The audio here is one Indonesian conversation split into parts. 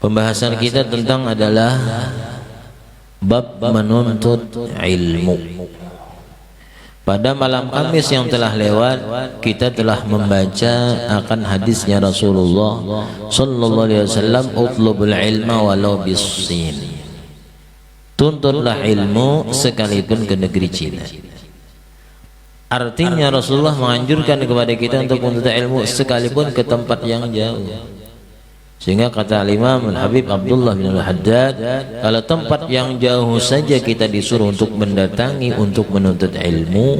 Pembahasan kita tentang adalah bab menuntut ilmu. Pada malam Kamis yang telah lewat, kita telah membaca akan hadisnya Rasulullah sallallahu alaihi wasallam, utlubul ilma walau bis-Sin. Tuntutlah ilmu sekalipun ke negeri Cina. Artinya Rasulullah menganjurkan kepada kita untuk menuntut ilmu sekalipun ke tempat yang jauh. Sehingga kata Imam Al-Habib Abdullah bin Al-Haddad, kalau tempat yang jauh saja kita disuruh untuk mendatangi untuk menuntut ilmu,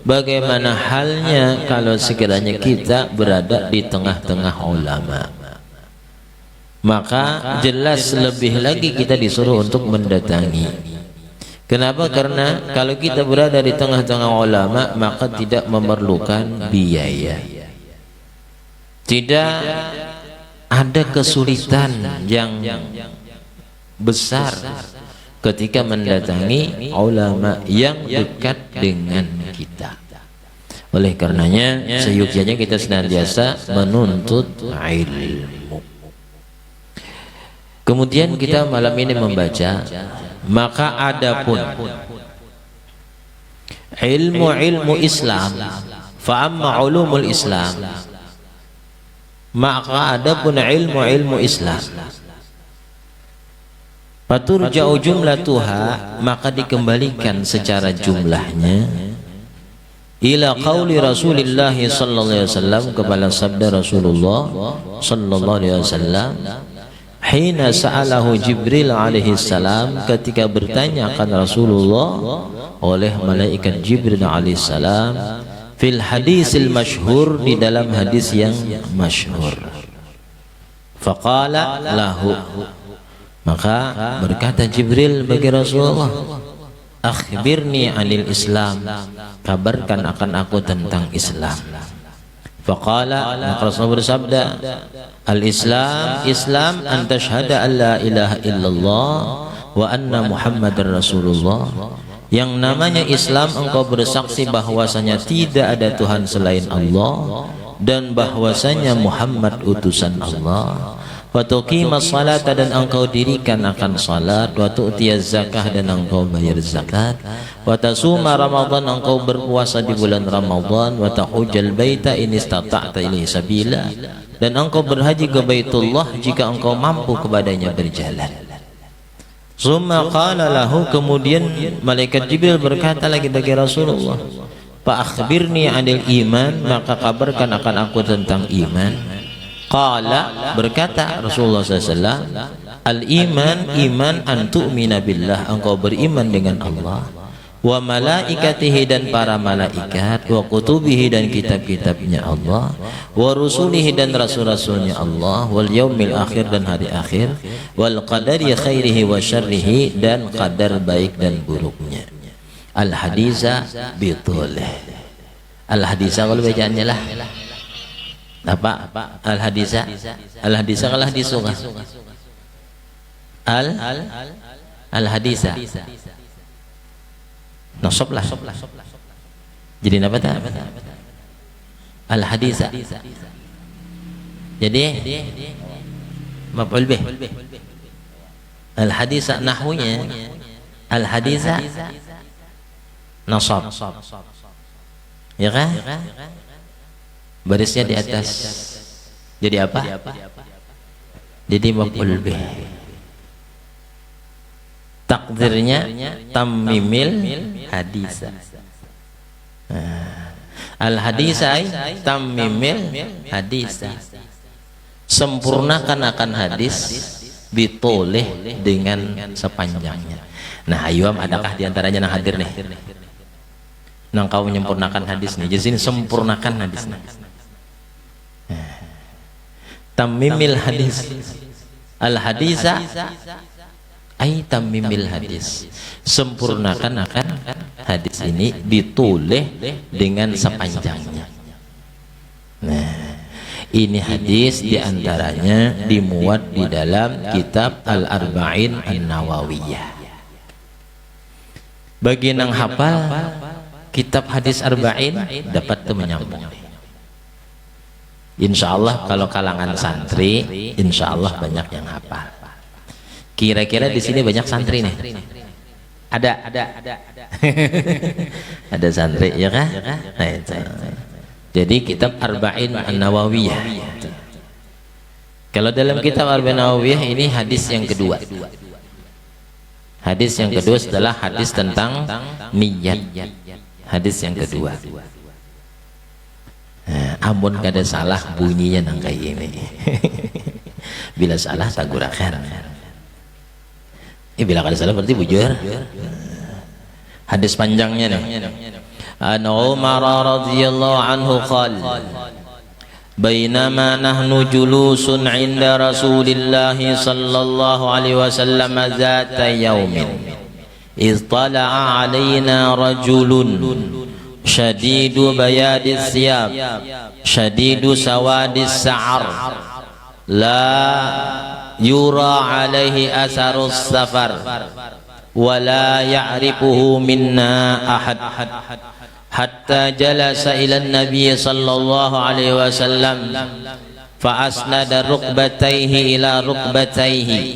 bagaimana halnya kalau sekiranya kita berada di tengah-tengah ulama? Maka jelas lebih lagi kita disuruh untuk mendatangi. Kenapa? Karena kalau kita berada di tengah-tengah ulama, maka tidak memerlukan biaya. Tidak ada kesulitan yang besar ketika mendatangi ulama yang dekat dengan kita. Oleh karenanya seyukianya kita senantiasa menuntut ilmu. Kemudian kita malam ini membaca, maka adapun ilmu Islam, fa amma ulumul Islam, maka adapun ilmu Islam, faturja'u jumlatuha, maka dikembalikan secara jumlahnya ila qauli Rasulullah sallallahu alaihi wasallam, kepada sabda Rasulullah sallallahu alaihi wasallam, hina sa'alahu Jibril alaihi salam, ketika bertanyakan Rasulullah oleh malaikat Jibril alaihi salam, fil hadisil masyhur, di dalam hadis yang masyhur. Faqala lahu, maka berkata Jibril bagi Rasulullah, akhbirni anil Islam, kabarkan akan aku tentang Islam. Faqala, maka Rasulullah bersabda, al-Islam, Islam an tashhada an la ilaha illallah wa anna Muhammadar Rasulullah. Yang namanya Islam, engkau bersaksi bahwasanya tidak ada Tuhan selain Allah dan bahwasanya Muhammad utusan Allah. Wa tuqimas salata, dan engkau dirikan akan salat. Wa tu'tiyaz zakah, dan engkau bayar zakat. Wa tasuma Ramadan, engkau berpuasa di bulan Ramadan. Wa tahujjal baita in istata'ta ilaihi sabila, dan engkau berhaji ke Baitullah jika engkau mampu kepadanya berjalan. Summa qala lahu, kemudian malaikat Jibril berkata lagi bagi Rasulullah, fa akhbirni anil iman, maka kabarkan akan aku tentang iman. Qala, berkata Rasulullah SAW, al iman, iman an tu'mina billah, engkau beriman dengan Allah, wa malaikatihi, dan para malaikat, wa kutubihi, dan kitab-kitabnya Allah, wa rusulihi, dan rasul-rasulnya Allah, wal yaumil akhir, dan hari akhir, wal qadari khairihi wa syarrihi, dan qadar baik dan buruknya. Al hadisa bitulih. Al hadisa kalau bacaannya lah apa? Al hadisa. Al hadisa kalau hadis suka. Al hadisa. Nasab lah. Jadi apa tak? Al hadisa. Jadi maf'ul bih. Al hadisa nahwunya al hadisa nasab. Ya kan? Barisnya di atas. Jadi apa? Jadi maf'ul bih. Takdirnya tammimil hadisa. Al hadisa tammimil hadisa, sempurnakan akan hadis, bitoleh, dengan sepanjangnya. Nah ayam, adakah diantaranya yang hadir nih nang kau menyempurnakan hadis nih? Jadi sempurnakan hadis nih. Tammimil hadis, al hadisa ay tammimil hadis, sempurnakan akan hadis ini, ditoleh dengan sepanjangnya. Nah ini hadis diantaranya dimuat di dalam kitab Al-Arba'in An-Nawawiyah. Bagi yang hafal kitab hadis Arba'in dapat menyambung. Insya Allah kalau kalangan santri, insya Allah banyak yang hafal. Kira-kira di sini banyak santri nih? Ada. Ada santri, ya kan? Nah, itu. Jadi kitab Arba'in An-Nawawiyah. Kalau dalam kitab Arba'in An-Nawawiyah ini hadis yang kedua. Hadis yang kedua setelah hadis tentang niat. Hadis yang kedua. Nah, ampun kada salah bunyinya nang kayak ini. Bila salah tak gurakan. Bila kada salah berarti bujur. Hadis panjangnya nih. An Umar radhiyallahu anhu qala bainama nahnu julusun 'inda Rasulillah sallallahu alaihi wasallam zata yaumin idh tala'a 'alaina rajulun shadidu bayadis siyab shadidu sawadis sa'ar la yura 'alaihi asarus safar wa la ya'rifuhu minna ahad hatta jalasa ila an-nabiy sallallahu alaihi wasallam fa asnada rukbatayhi ila rukbatayhi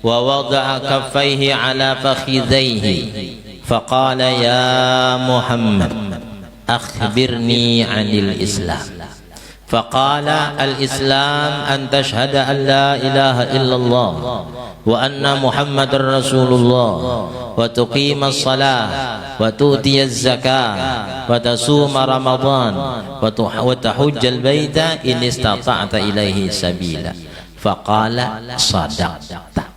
wa wada'a kaffayhi ala fakhidhayhi faqala ya Muhammad akhbirni 'anil Islam faqala al-Islam an tashhada an la ilaha illallah wa anna Muhammadar Rasulullah wa tuqima as-salah wa tu'tiya az-zakah wa tasuma Ramadan wa tahujjal baita in istata'ta ilaihi sabila faqala sadaqta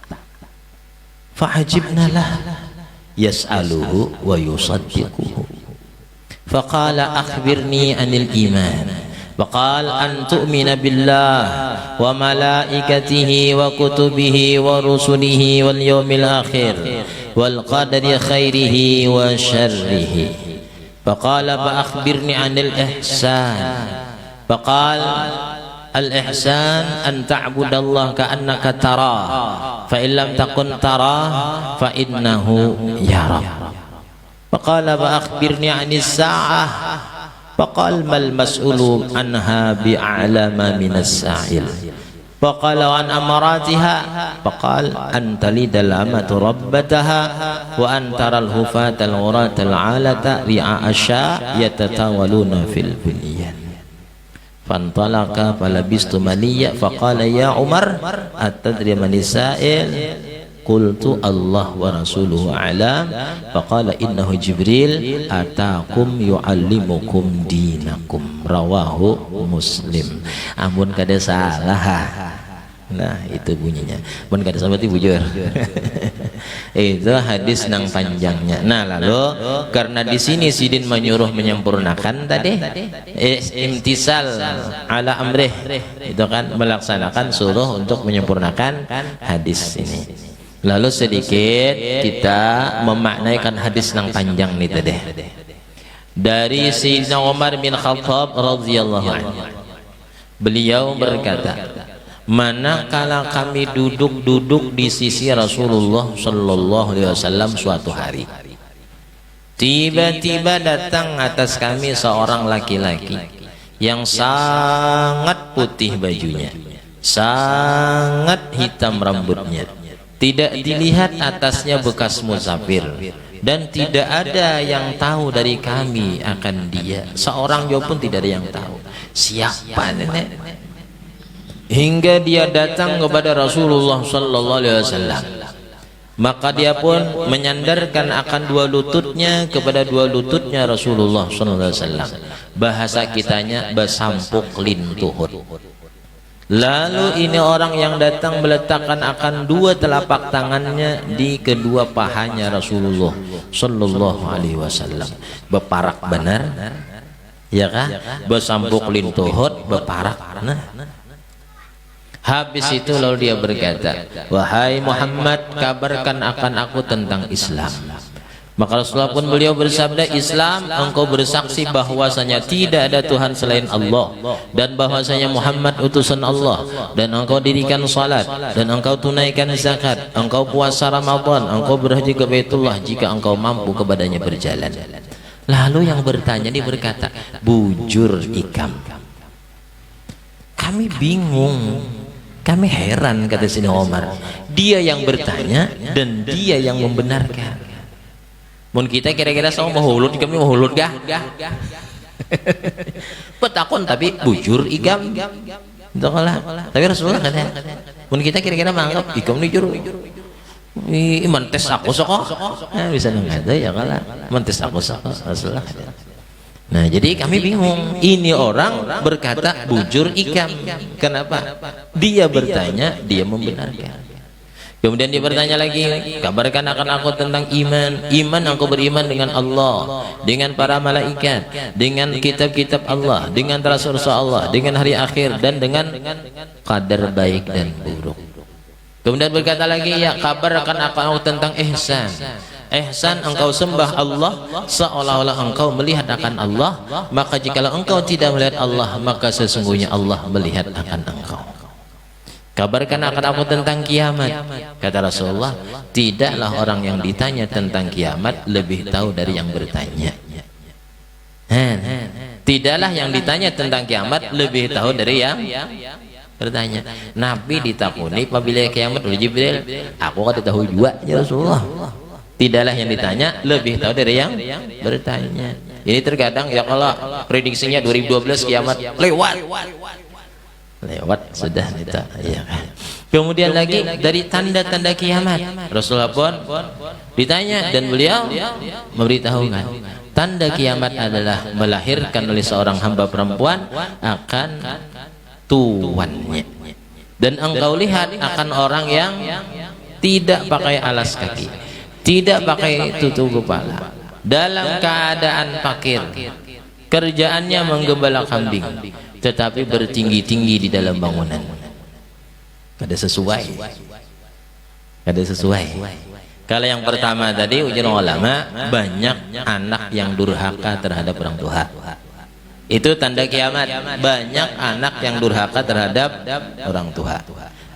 fa'ajibna lah yas'aluhu wa yusaddiquhu faqala akhbirni anil iman وقال أن تؤمن بالله وملائكته وكتبه ورسله واليوم الآخر والقدر خيره وشره فقال فأخبرني عن الإحسان فقال الإحسان أن تعبد الله كأنك تراه فإن لم تكن تراه فإنه يراك فقال فأخبرني عن الساعة فقال ما المسؤول عنها بأعلم من السائل فقال عن أمراتها فقال أن تلد الأمة ربتها وأن ترى الهفاة العراة العالة رعاء الشاء يتطاولون في البنيان فانطلق فلبست مليا فقال يا عمر أتدري من السائل qultu Allah wa rasuluhu a'lam faqala innahu Jibril atakum yu'allimukum dinakum rawahu Muslim. Ampun kada salah. Nah itu bunyinya ampun kada salah berarti bujur. Itu hadis nang panjangnya. Nah lalu karena di sini Sidin menyuruh menyempurnakan tadi imtisal ala amrih itu kan melaksanakan suruh untuk menyempurnakan hadis ini. Lalu sedikit kita memaknaikan hadis yang panjang nih tadi dari Sayyidina Umar bin Khattab radhiyallahu anhu. Beliau berkata, manakala kami duduk di sisi Rasulullah sallallahu alaihi wasallam suatu hari, tiba-tiba datang atas kami seorang laki-laki yang sangat putih bajunya, sangat hitam rambutnya, tidak dilihat atasnya bekas musafir, dan tidak ada yang tahu dari kami akan dia. Seorang jauh pun tidak ada yang tahu siapa nenek. Hingga dia datang kepada Rasulullah sallallahu alaihi wasallam, maka dia pun menyandarkan akan dua lututnya kepada dua lututnya Rasulullah sallallahu alaihi wasallam. Bahasa kitanya besampuk lintuhut. Lalu ini orang yang datang meletakkan akan dua telapak tangannya di kedua pahanya Rasulullah sallallahu alaihi wasallam. Beparak benar, ya kah? Besampuk lintuhut, beparak. Nah, habis itu lalu dia berkata, wahai Muhammad, kabarkan akan aku tentang Islam. Maka Rasulullah pun beliau bersabda, Islam, engkau bersaksi bahwasanya tidak ada Tuhan selain Allah, dan bahwasanya Muhammad utusan Allah, dan engkau dirikan salat, dan engkau tunaikan zakat, engkau puasa Ramadan, engkau berhaji ke Baitullah jika engkau mampu kepadanya berjalan. Lalu yang bertanya ini berkata, bujur ikam, Kami bingung, kami heran, kata Sayyidina Umar. Dia yang bertanya dan dia yang membenarkan. Mun kita kira-kira sama mahulut, kami mahulut gah? Petakon tapi bujur igam. Entahlah. Tapi Rasulullah kata, mun kita kira-kira menganggap igam ni juru. Iman tes aku soko. Bisa ngada ya kalah. Mentes aku soko Rasulullah kata. Nah, jadi kami bingung. Ini orang berkata bujur ikam. Kenapa? Dia bertanya, dia membenarkan. Kemudian dia bertanya lagi, kabarkan akan aku tentang iman. Iman, aku beriman dengan Allah, dengan para malaikat, dengan kitab-kitab Allah, dengan Rasul-Rasul Allah, dengan hari akhir, dan dengan qadar baik dan buruk. Kemudian berkata lagi, ya kabarkan akan aku tentang ihsan. Ihsan, engkau sembah Allah seolah-olah engkau melihat akan Allah, maka jikalau engkau tidak melihat Allah, maka sesungguhnya Allah melihat akan engkau. Kabarkan akan aku tentang kiamat. Kata Rasulullah, tidaklah orang yang ditanya tentang kiamat lebih tahu dari yang bertanya. Tidaklah yang ditanya tentang kiamat lebih tahu dari yang bertanya. Nabi ditakuni apabila kiamat oleh Jibril, aku kan tahu juga ya Rasulullah. Tidaklah yang ditanya lebih tahu dari yang bertanya. Ini terkadang ya kalau prediksinya 2012 kiamat lewat sudah itu ya kan. Kemudian lagi dari tanda-tanda kiamat, Rasulullah pun ditanya dan beliau memberitahukan tanda kiamat adalah melahirkan oleh seorang hamba perempuan akan tuannya, dan engkau lihat akan orang yang tidak pakai alas kaki, tidak pakai tutup kepala, dalam keadaan fakir, kerjaannya menggembala kambing, tetapi bertinggi-tinggi di dalam bangunan. Kada sesuai. Kalau yang pertama tadi ujar ulama, banyak anak yang durhaka terhadap orang tua. Itu tanda kiamat. Banyak anak yang durhaka terhadap orang tua.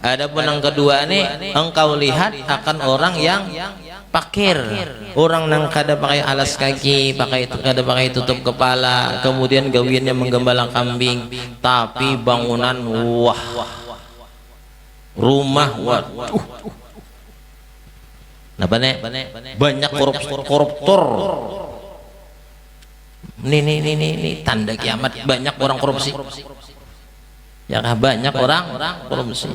Adapun yang kedua nih, engkau lihat akan orang yang pakir, orang nang kada pakai alas kaki, kada pakai tutup kepala, kemudian gawiannya menggembala kambing, tapi bangunan rumah napa nih banyak koruptor. Nih tanda kiamat, banyak orang korupsi. Ya banyak orang korupsi.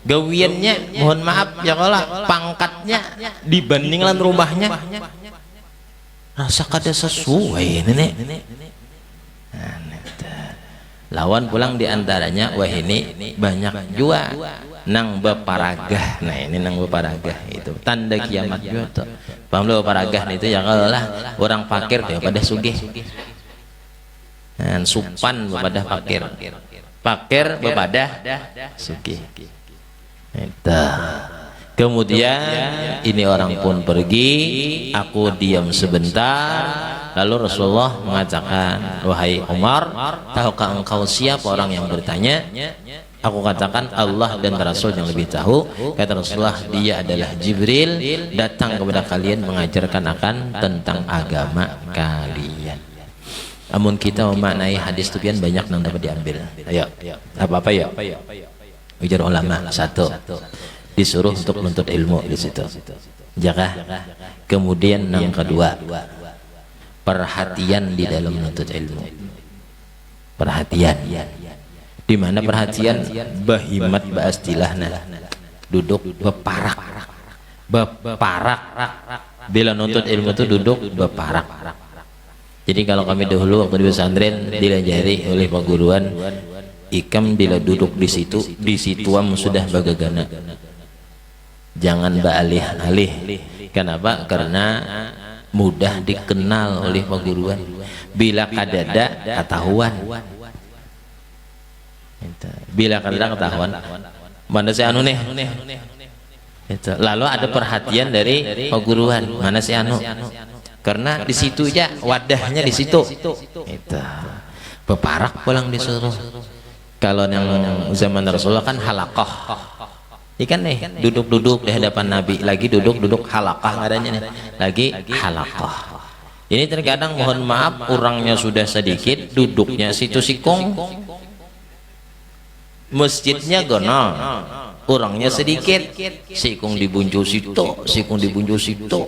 Gawiannya mohon maaf ya kalau pangkatnya dibandingkan rumahnya rasa kada sesuai nenek. Lawan pulang diantaranya, wah ini banyak jua nang beparagah. Nah ini nang beparagah itu tanda kiamat juga tuh. Paham lo beparagah itu ya kalau lah orang fakir daripada sugih, dan supan daripada fakir daripada sugih. Kemudian ini orang pun pergi, aku diam sebentar, lalu Rasulullah mengatakan, wahai Umar, tahukah engkau siapa orang yang bertanya? Aku katakan Allah dan Rasul yang lebih tahu. Kata Rasulullah, dia adalah Jibril, datang kepada kalian mengajarkan akan tentang agama kalian. Amun kita memaknai hadis itu pian banyak yang dapat diambil. Ayo, apa-apa ya? Ujar ulama, satu, disuruh untuk menuntut ilmu di situ. Jaga. Kemudian yang kedua, perhatian di dalam menuntut ilmu. Perhatian. Di mana perhatian? Bahimat baastilahna. Duduk beparak. Bila nuntut ilmu itu duduk beparak. Jadi kalau kami dahulu waktu di pesantren dilajari oleh Pak Guruan, ikam bila duduk di situ sudah bagagana. Jangan beralih-alih. Kenapa? Karena mudah dikenal oleh Pak Guruan. Bila kadada ketahuan. Bila kadada ketahuan. Mana si anu nih? Lalu ada perhatian dari Pak Guruan. Mana si anu? Karena di situ aja wadahnya di situ. Itu. Beparak pulang disuruh. Kalau yang zaman Rasulullah kan halaqah. Ikan nih duduk-duduk di hadapan Nabi, lagi duduk-duduk halaqah adanya nih. Lagi halaqah. Ini terkadang mohon maaf orangnya sudah sedikit, duduknya situ sikung. masjidnya gono, orangnya sedikit, sikung dibuncu situ.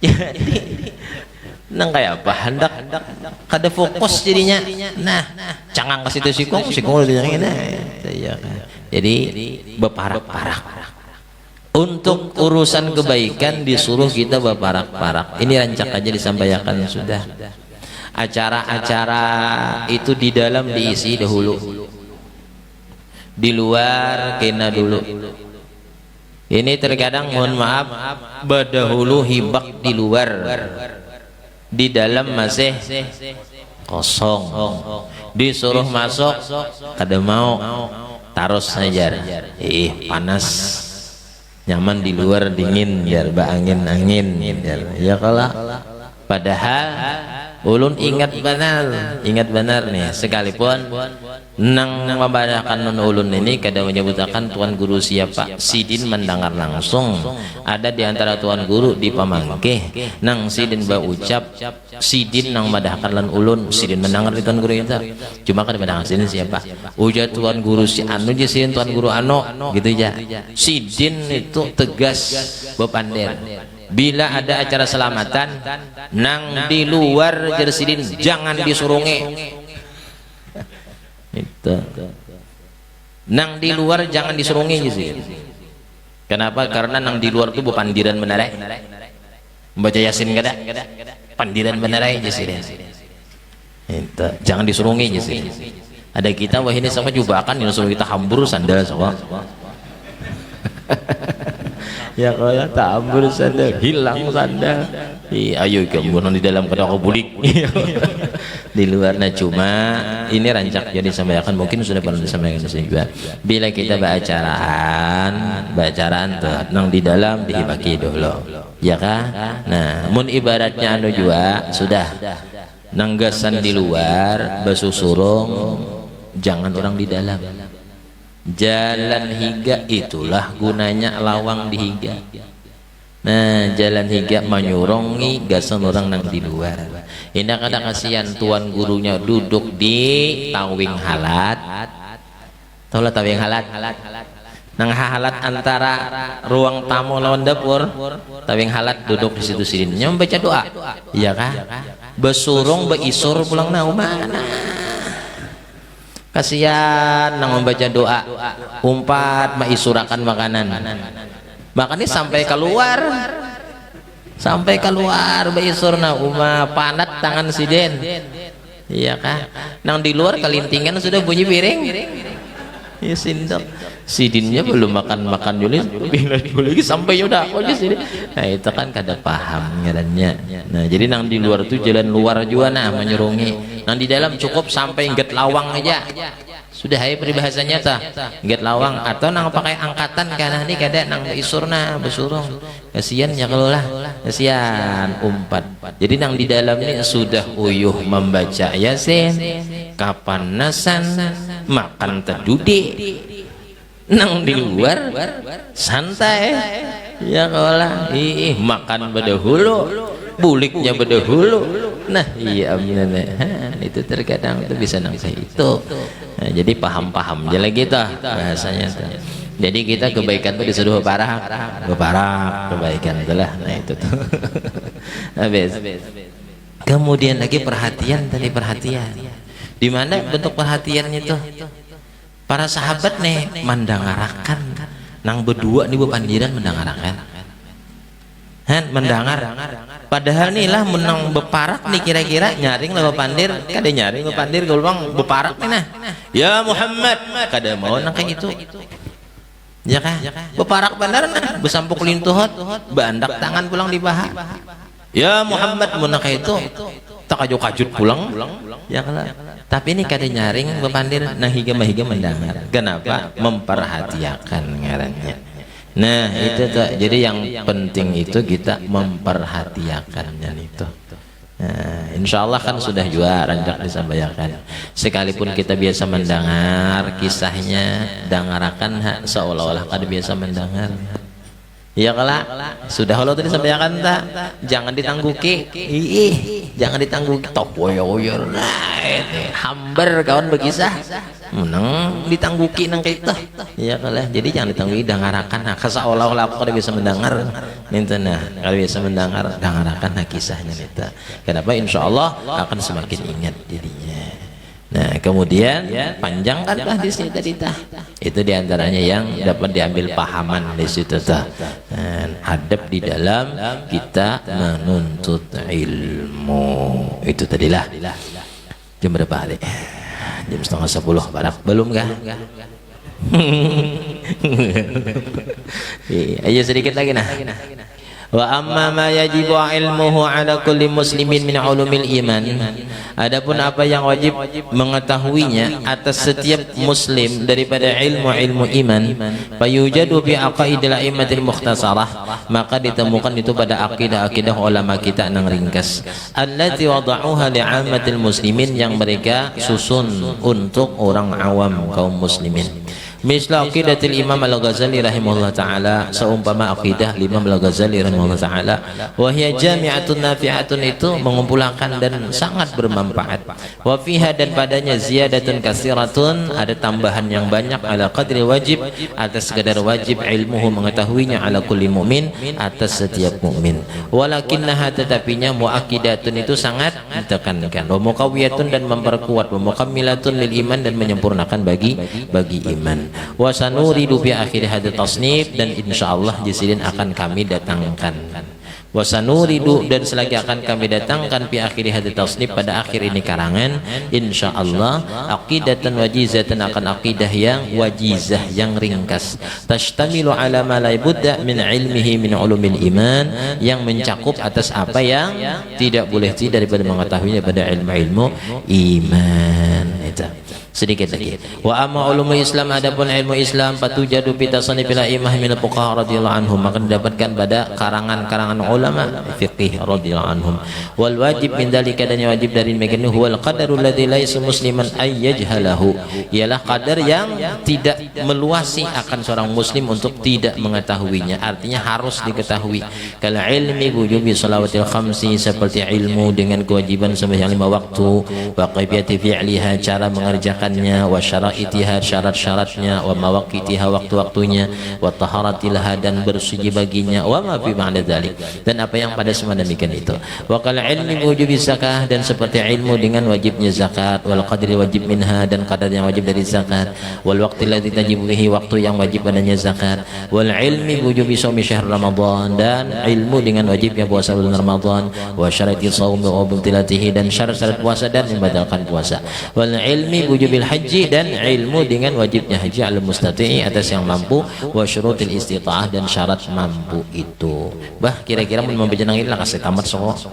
Jadi nang kayak apa hendak kada fokus jadinya. Nah, cangang ke situ sikung udah yang ini. Jadi beparak-parak. Untuk urusan kebaikan disuruh kita beparak-parak. Ini rancak aja disampaikan sudah. Acara-acara itu di dalam diisi dahulu, di luar kena dulu. Ini terkadang mohon maaf berdahulu hibak di luar, di dalam masih kosong, disuruh masuk kada mau, taruh saja. Panas, nyaman di luar, dingin biar angin ya kalah. Padahal ulun ingat benar nih, sekalipun nang membadakan non ulun ini kada menyebutkan tuan guru siapa, sidin mendengar langsung. Ada di antara tuan guru di pamangke nang sidin ucap, sidin nang madahkan lan ulun, sidin mendengar di tuan guru itu. Cuma kada mendengar sidin siapa, ujar tuan guru si anu je sidin tuan guru anu gitu ya. Sidin itu tegas bepandir. Bila ada acara selamatan nang di luar jersidin jangan disurungi. Itu. Nang di luar jangan disurungi gitu. Kenapa? Karena nang di luar itu pandiran benerai. Membaca Yasin kada? Pandiran benerai jersidin. Itu. Jangan disurungi gitu. Ada kita wah ini sama jubakan yang suruh kita hambur sandal sama. Ya kalau tak ambur sandal, hilang sandal. Ayo kamu di dalam kada aku bulik. Di luarnya cuma ini rancak jadi disampaikan, mungkin sudah pernah disampaikan juga. Bila kita bacaraan tuh nang di dalam dihibaki dulu, ya kah? Nah, mun ibaratnya anu juga sudah nanggasan di luar basusurung, jangan orang di dalam. Jalan higa itulah gunanya lawang di higa. Nah, jalan higa menyurongi gasan orang nang di luar. Indah kada kasihan tuan gurunya duduk di tawing halat. Tahu lah tawing halat? Nang halat antara ruang tamu lawan dapur. Tawing halat duduk di situ sini membaca doa. Iya kah? Besurung beisur pulang mana? Kasihan nang membaca doa umpat maisurakan makanan makanya sampai keluar baisurna panat tangan siden, iya kah? Nang di luar kelintingan sudah bunyi piring ya sindok sidinnya belum makan Julis lagi sampai udah aku di sini. Nah itu kan kada paham ngarannya. Nah jadi nang di luar tuh jalan luar juga nah menyurungi. Nang di dalam cukup sampai ngget lawang aja sudah hai peribahasanya tah ngget lawang, atau nang pakai angkatan karena ini kada nang isurna besurung. Kasihan ya kalau lah, kasihan umpat. Jadi nang di dalam ini sudah uyuh membaca Yasin, kapanasan makan terdudi. Nang di luar santai ya kalah makan berdahulu, buliknya berdahulu. Nah iya itu terkadang itu bisa nang itu. Nah, jadi paham-paham jadi kita bahasanya. Jadi kita kebaikan itu disuruh beparak kebaikan itulah. Nah itu tuh. Habis. Kemudian lagi perhatian. Di mana bentuk perhatiannya tuh? Para sahabat nih mendangarakan nang berdua nih bepandiran mendangarakan mendengar. Padahal nih lah menang beparak nih kira-kira nyaring lah bepandir kada nyaring bepandir geulung beparak nih nah ya Muhammad kada mau nang kayak itu ya kah beparak bener nah besampuk lintuhot bandak tangan pulang di paha ya Muhammad mun kayak itu tak kajut pulang ya kalah. Tapi ini kada nyaring bepandir nah higa mendengar. Kenapa? Memperhatikan ngarannya. Nah itu tuh. Jadi yang penting itu kita memperhatikannya itu. Nah, insya Allah kan sudah juga rancak disampaikan. Sekalipun kita biasa mendengar kisahnya, dengarakan seolah-olah kada biasa mendengar. Ya kala sudah Allah tadi sampaikan tak, jangan ditangguki, jangan ditangguki, tok woyo-woyo, hambar kawan berkisah, menang ditangguki nang kita, ya kala, jadi jangan ditangguki, dangarakan, nah seolah-olah aku kada bisa mendengar, minta nah, kalau bisa mendengar, dangarakan nah kisahnya kita, kenapa? Insya Allah akan semakin ingat jadinya. Nah kemudian panjangkanlah di sini tadi tah. Itu diantaranya yang dapat diambil pahaman di situ tah. Adab di dalam kita menuntut ilmu. Itu tadilah. Jam berapa hari? Jam 9:30 barak. Belum kah? Ayo sedikit lagi nah. Wa amma ma yajibu ilmuhu ala kulli muslimin min ulumil iman. Adapun apa yang wajib mengetahuinya atas setiap muslim daripada ilmu-ilmu iman, fayujadu bi aqaidil a'immatil mukhtasarah, maka ditemukan itu pada akidah-akidah ulama kita yang ringkas, allati wada'uha li'ammatil muslimin, yang mereka susun untuk orang awam kaum muslimin. Misal aqidatil Imam Al-Ghazali rahimahullah ta'ala, seumpama aqidah Imam Al-Ghazali rahimahullah ta'ala, wahya jami'atun nafi'atun, itu mengumpulkan dan sangat bermanfaat, wa fiha, dan padanya ziyadatun kasiratun, ada tambahan yang banyak, ala qadri wajib, atas sekadar wajib, ilmuhu mengetahuinya, ala kulli mu'min, atas setiap mu'min, walakinnaha, tetapinya mu'akidatun itu sangat ditekankan, wa muqawiyatun, dan memperkuat, wa mukammilatun lil iman, dan menyempurnakan bagi iman. Wa sanuridu fi akhir hadits tasnif, dan insyaallah jisilin akan kami datangkan. Wa sanuridu, dan selagi akan kami datangkan fi akhir hadits tasnif, pada akhir ini karangan, insyaallah aqidatan wajizatan, akan aqidah yang wajizah, yang ringkas, tashtamilu ala ma la budda min ilmihi min ulumil iman, yang mencakup atas apa yang tidak boleh daripada mengetahuinya pada ilmu-ilmu iman. Itu sedikit lagi. Wa amma ulumul Islam, adapun ilmu Islam, patujadu bi tasanifil a'immah min fuqaha radhiyallahu anhum, maka didapatkan pada karangan-karangan ulama fiqih radhiyallahu anhum. Wal wajib min dalika, dan yang wajib dari mereka huwal qadarul ladzi laisa musliman ay yajhalahu, ialah qadar yang tidak meluasi akan seorang muslim untuk tidak mengetahuinya, artinya harus diketahui. Kal ilmi wujubi shalawatil khamsi, seperti ilmu dengan kewajiban sembahyang 5 waktu, wa qaifiyati fi'liha, cara mengerjakan, wa syara'itiha, syarat-syaratnya, wa mawaqitiha, waktu-waktunya, wa taharatilah, dan bersuci baginya, wa ma fi ba'da dzalik, dan apa yang pada semua demikian itu. Wa qala ilmi wujubi zakah, dan seperti ilmu dengan wajibnya zakat, wal qadri wajib minha, dan qadar yang wajib dari zakat, wal waqti alladzi tajibu bihi, waktu yang wajib padanya zakat, wal ilmi wujubi shaumi syahr ramadan, dan ilmu dengan wajibnya puasa bulan Ramadan, wa syarati shaum wa butulatihi, dan syarat-syarat puasa dan membatalkan puasa, wal ilmi wujubil haji, dan ilmu dengan wajibnya haji al mustati'i, atas yang mampu, wa syurutil istita'ah, dan syarat mampu itu. Bah kira-kira mau membaca nang ini lah kasih tamat sok.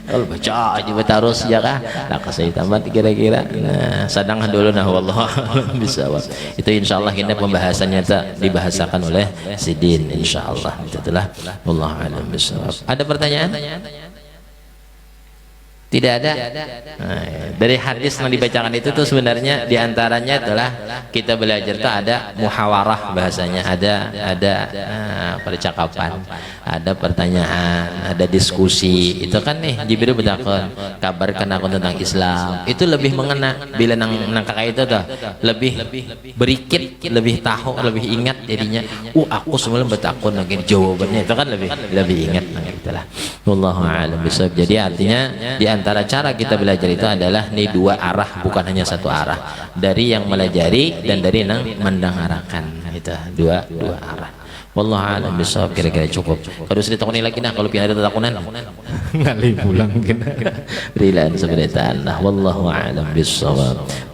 Kalau baca aja terus ya kah? Lah kasih tamat kira-kira. Nah, sadangkan dulu nah wallah bisa. Itu insyaallah kita pembahasannya dibahasakan oleh Sidin insyaallah. Itulah wallahu a'lam bishawab. Ada pertanyaan? Tidak ada. Nah, dari hadis yang dibacakan itu tuh sebenarnya diantaranya adalah kita belajar tuh ada muhawarah, bahasanya ada percakapan, ada pertanyaan, ada diskusi. Itu kan nih Jibril bertakon, kabarkan aku tentang Islam. Itu lebih mengena bila nang kakak itu tuh lebih berikit, lebih tahu, lebih ingat jadinya. Aku sebelum bertakon lagi jawabannya itu kan lebih ingat gitulah. Wallahu a'lam bishawab. Jadi artinya di antara cara kita belajar itu adalah nih dua arah, bukan hanya satu arah, dari yang melajari dan dari yang mendengarkan. Itu dua arah. Wallahu a'lam bishawab. Kira-kira cukup. Kalau sudah takuni lagi nah, kalau pindah ada takunan ngali pulang kena berilan sebenarnya. Wallahu a'lam bishawab.